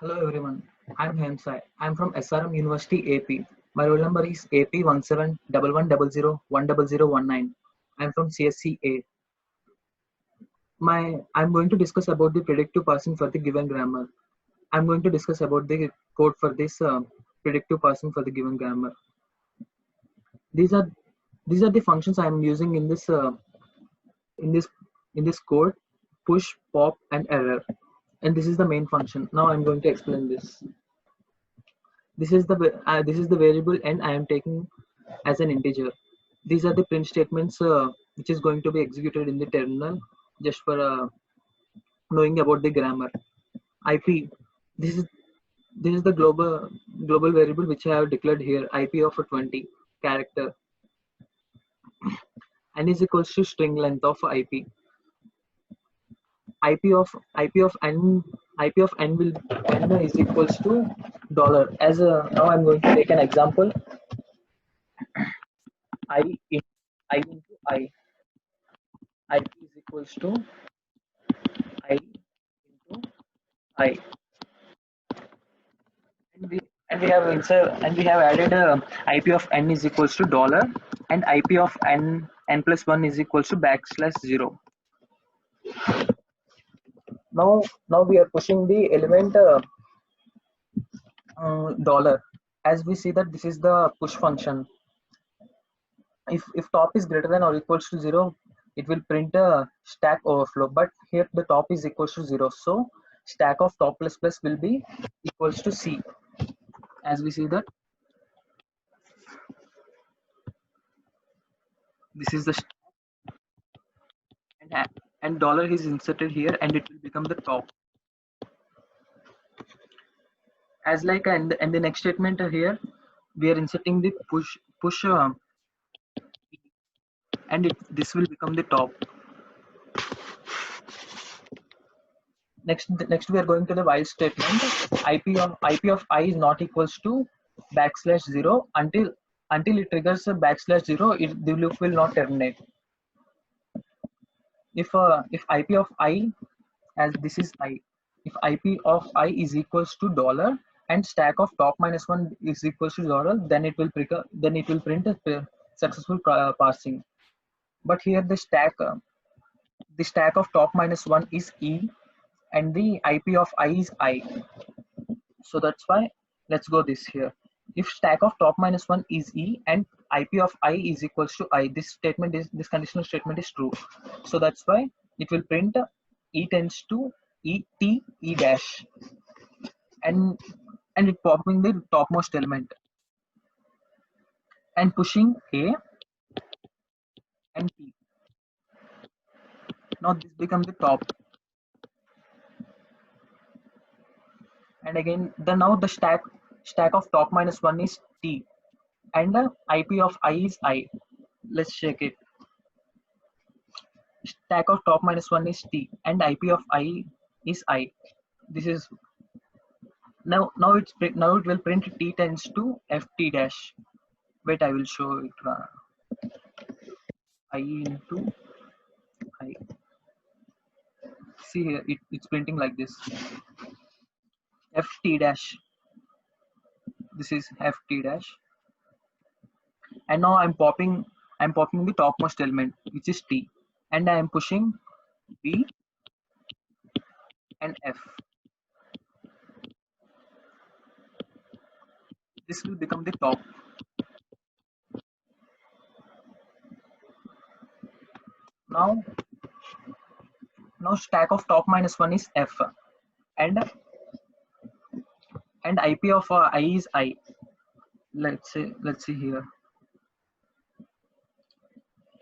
Hello everyone, I'm Hemsai. I'm from SRM University AP. My roll number is AP1711001019. I'm from CSCA. I'm going to discuss about the predictive parsing for the given grammar. I'm going to discuss about the code for this predictive parsing for the given grammar. These are these are the functions I'm using in in this in this code: push, pop, and error. And this is the main function. Now I'm going to explain this. This is the variable n I am taking as an integer. These are the print statements which is going to be executed in the terminal just for knowing about the grammar. IP. This is this is the global variable which I have declared here. IP of a 20 character. N is equals to string length of IP. IP of n will n is equals to dollar. Now I'm going to take an example. I in I into IP is equals to I into I. And we have added IP of n is equals to dollar, and IP of n plus 1 is equals to backslash 0. Now we are pushing the element dollar. As we see that this is the push function. If top is greater than or equals to 0, it will print a stack overflow. But here the top is equals to 0, so stack of top plus plus will be equals to C. As we see that this is the and dollar is inserted here, and it will become the top. As like and the next statement here, we are inserting the push and this will become the top. Next we are going to the while statement. IP of I is not equals to backslash 0 until it triggers a backslash 0. The loop will not terminate. If IP of I, as this is I, if IP of I is equals to dollar and stack of top minus 1 is equals to dollar, then it will print a successful parsing. But here the stack of top minus 1 is E, and the IP of I is I. So that's why, let's go this here. If stack of top minus 1 is E and IP of I is equals to I, this conditional statement is true. So that's why it will print E tends to E dash, and it popping the topmost element and pushing A and T. Now this becomes the top, and again now the stack of top minus 1 is T, and the IP of I is I. Let's check it. Stack of top minus 1 is T and IP of I is I. This is now it will print T tends to FT dash. Wait, I will show it. I into I. See here, it's printing like this. FT dash. This is FT dash. And now I'm popping the topmost element, which is T, and I am pushing B and F. This will become the top. Now stack of top minus 1 is F, and IP of I is I. Let's see here.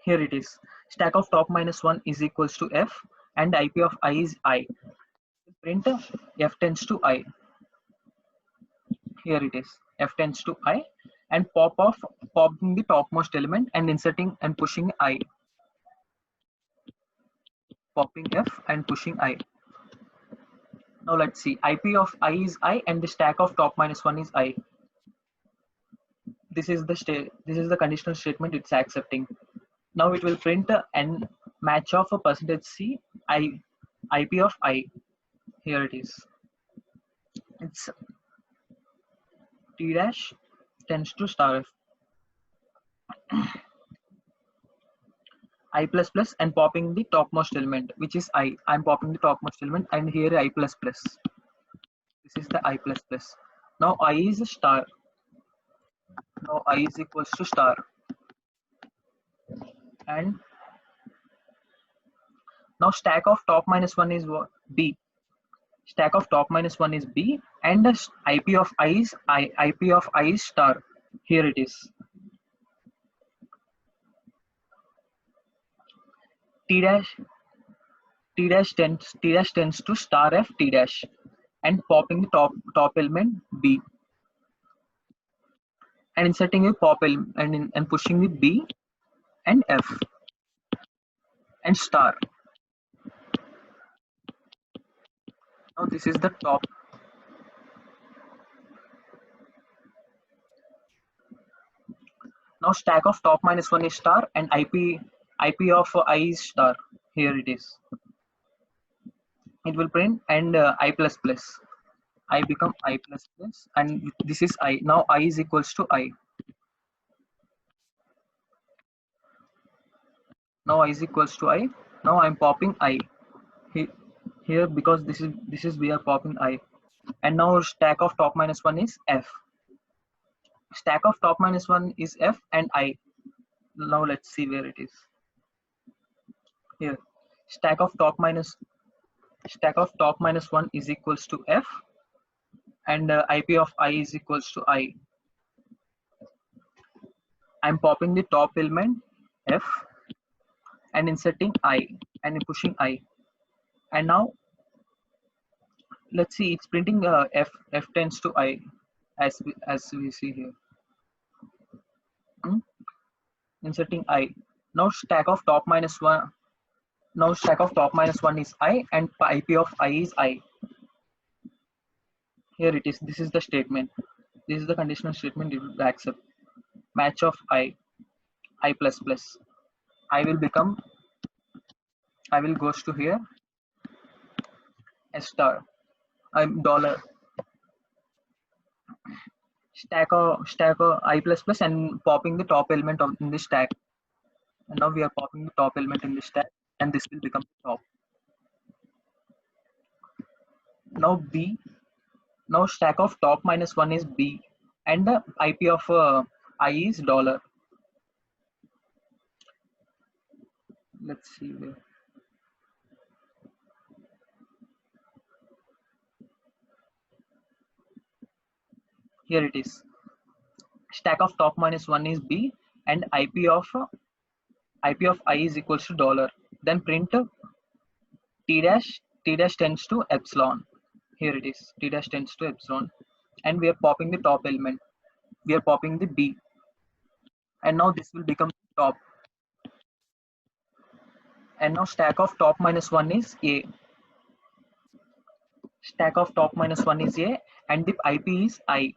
Here it is. Stack of top minus 1 is equals to F, and IP of I is I. Print F tends to I. Here it is. F tends to I, and popping the topmost element and inserting and pushing I. Popping F and pushing I. Now let's see. IP of I is I, and the stack of top minus 1 is I. This is the conditional statement it's accepting. Now it will print n match of a percentage C IP of I. Here it is. it's T dash tends to star F. I plus plus and popping the topmost element, which is I. I'm popping the topmost element, and here I plus plus. This is the I plus plus. Now I is a star. Now I is equals to star, and now stack of top minus one is what? B. Stack of top minus one is B, and the IP of I is I. IP of I is star. Here it is. T dash T dash tends to star F T dash, and popping the top element B, and inserting a pop element and pushing the B and F and star. Now this is the top. Now stack of top minus one is star, and IP of I is star. Here it is. It will print, and I plus plus. I become I plus plus, and this is I. Now I is equals to I. Now I is equals to I. Now I'm popping I here because this is we are popping I. And now stack of top minus one is F. Stack of top minus one is F and I. Now let's see where it is. Here, stack of top minus one is equals to F, and IP of I is equals to I. I'm popping the top element F and inserting I and pushing I. And now let's see, it's printing F tends to I as we see here. Inserting I. Now stack of top minus one. Now stack of top minus one is I, and IP of I is I. Here it is. This is the statement. This is the conditional statement it will accept. Match of I plus plus. I will goes to here a star. I'm dollar. Stack of I plus plus and popping the top element of in the stack. And now we are popping the top element in the stack, and this will become top. Now B. Now stack of top minus one is B, and the IP of I is dollar. Let's see where. Here it is. Stack of top minus one is B, and IP of I is equals to dollar. Then print T dash tends to epsilon. Here it is. T dash tends to epsilon, and we are popping the top element. We are popping the B, and now this will become top. And now stack of top minus one is A. Stack of top minus one is A, and the IP is I.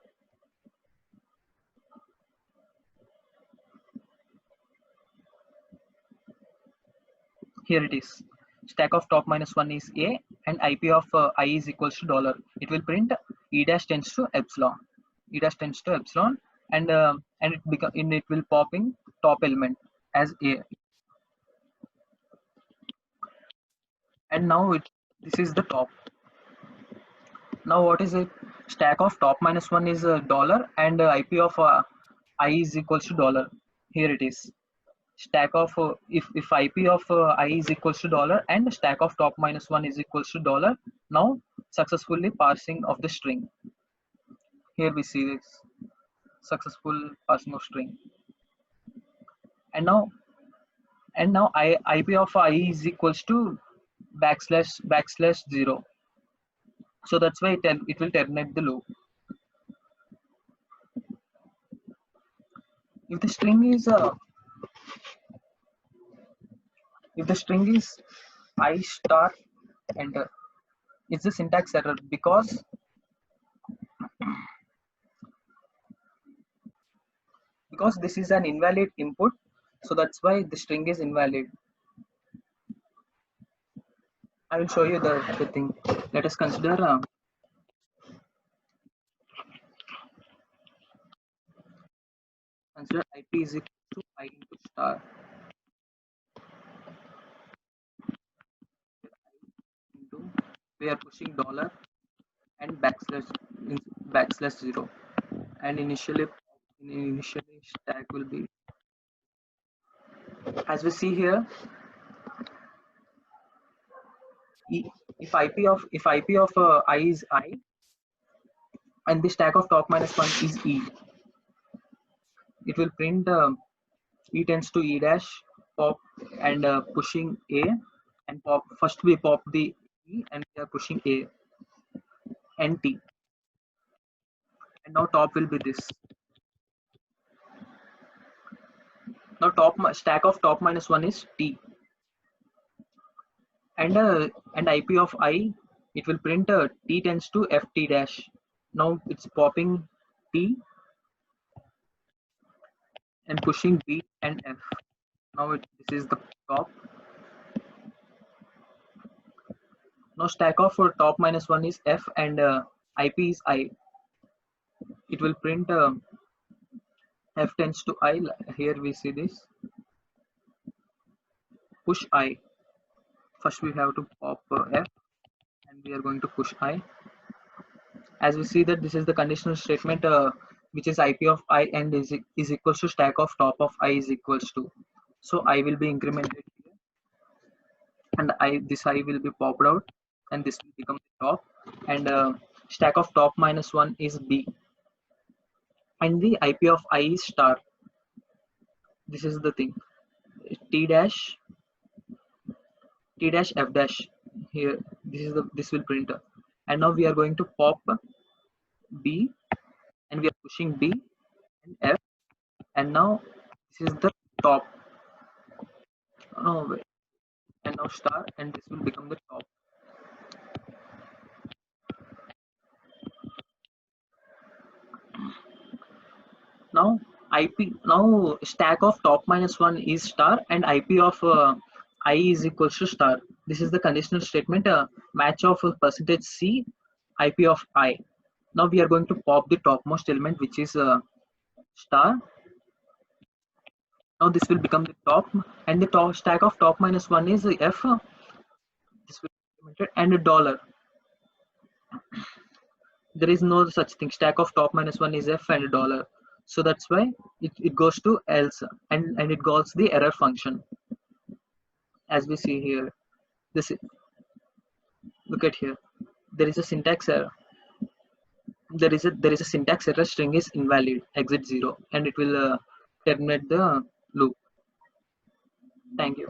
Here it is. Stack of top minus one is A, and IP of I is equals to dollar. It will print E dash tends to epsilon. E dash tends to epsilon, and it will popping top element as A. And now this is the top. Now what is it? Stack of top minus one is dollar, and IP of I is equals to dollar. Here it is. Stack of if IP of I is equals to dollar, and stack of top minus one is equals to dollar. Now successfully parsing of the string. Here we see this successful parsing of string. And now IP of I is equals to backslash 0. So that's why it will terminate the loop. If the string is I star enter, it's a syntax error because this is an invalid input, so that's why the string is invalid. I will show you the thing. Let us consider Consider IP is equal to I into star into, we are pushing dollar and backslash 0, and initially stack will be, as we see here, if IP of I is I and the stack of top minus 1 is E, it will print E tends to E dash pop and pushing A, and pop first we pop the E and we are pushing A and T, and now top will be this. Now stack of top minus 1 is T, and IP of I, it will print T tends to FT dash. Now it's popping T and pushing B and F. Now this is the top. Now stack of top minus 1 is F and IP is I. It will print F tends to I. Here we see this. Push I. First we have to pop F and we are going to push I. As we see that this is the conditional statement which is IP of I and is equals to stack of top of I is equals to. So I will be incremented here and this I will be popped out and this will become the top, and stack of top minus 1 is B and the IP of I is star. This is the thing, T dash F dash. Here this will print, and now we are going to pop B and we are pushing B and F, and now this is the top. No wait, and now star, and this will become the top. Now stack of top minus 1 is star and IP of I is equals to star. This is the conditional statement, match of percentage C IP of I. Now we are going to pop the topmost element which is star. Now this will become the top, and the top stack of top minus 1 is F. This will be implemented, and a dollar. There is no such thing. Stack of top minus 1 is F and a dollar. So that's why it goes to else, and it calls the error function. As we see here, this look at here. There is a syntax error. There is a syntax error. String is invalid. Exit 0, and it will terminate the loop. Thank you.